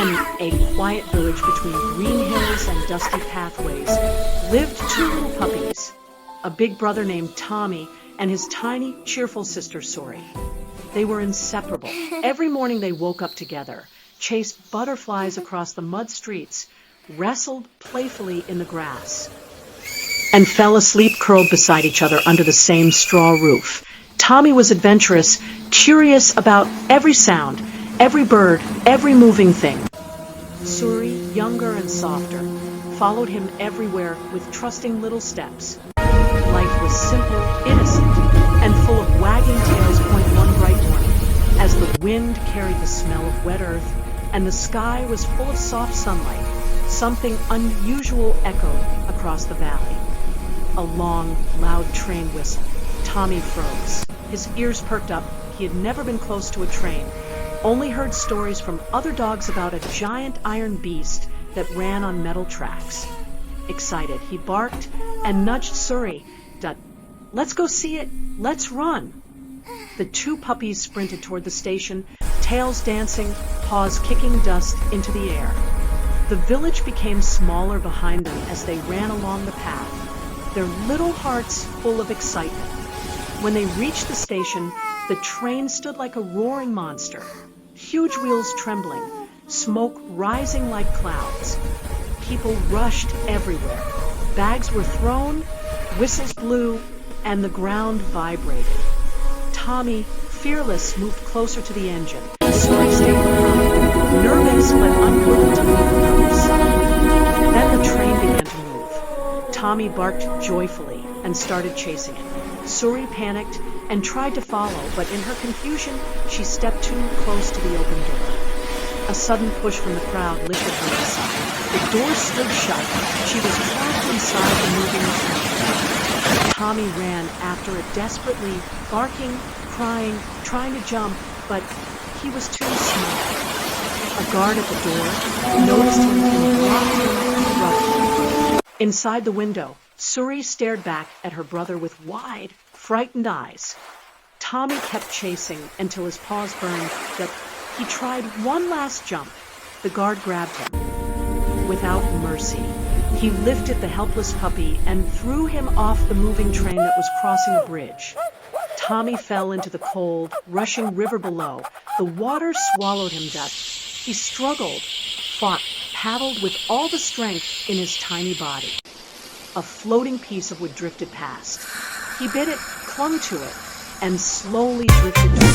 In a quiet village between green hills and dusty pathways lived two little puppies, a big brother named Tommy and his tiny, cheerful sister Suri. They were inseparable. Every morning they woke up together, chased butterflies across the mud streets, wrestled playfully in the grass, and fell asleep curled beside each other under the same straw roof. Tommy was adventurous, curious about every sound, every bird, every moving thing. Suri, younger and softer, followed him everywhere with trusting little steps. Life was simple, innocent, and full of wagging tails. One bright morning, as the wind carried the smell of wet earth and the sky was full of soft sunlight, something unusual echoed across the valley. A long, loud train whistle. Tommy froze. His ears perked up. He had never been close to a train, only heard stories from other dogs about a giant iron beast that ran on metal tracks. Excited, he barked and nudged Suri. Let's go see it. Let's run. The two puppies sprinted toward the station, tails dancing, paws kicking dust into the air. The village became smaller behind them as they ran along the path, their little hearts full of excitement. When they reached the station, the train stood like a roaring monster, huge wheels trembling, smoke rising like clouds. People rushed everywhere. Bags were thrown, whistles blew, and the ground vibrated. Tommy, fearless, moved closer to the engine. Suri stayed behind, nervous but unwilling to leave her brother's side. Then the train began to move. Tommy barked joyfully and started chasing it. Suri panicked and tried to follow, but in her confusion, she stepped too close to the open door. A sudden push from the crowd lifted her aside. The door stood shut. She was trapped inside the moving train. Tommy ran after it desperately, barking, crying, trying to jump, but he was too small. A guard at the door noticed him and blocked him roughly. Inside the window, Suri stared back at her brother with wide, frightened eyes. Tommy kept chasing until his paws burned, but he tried one last jump. The guard grabbed him. Without mercy, he lifted the helpless puppy and threw him off the moving train that was crossing a bridge. Tommy fell into the cold, rushing river below. The water swallowed him to death. He struggled, fought, paddled with all the strength in his tiny body. A floating piece of wood drifted past. He bit it, clung to it, and slowly drifted toward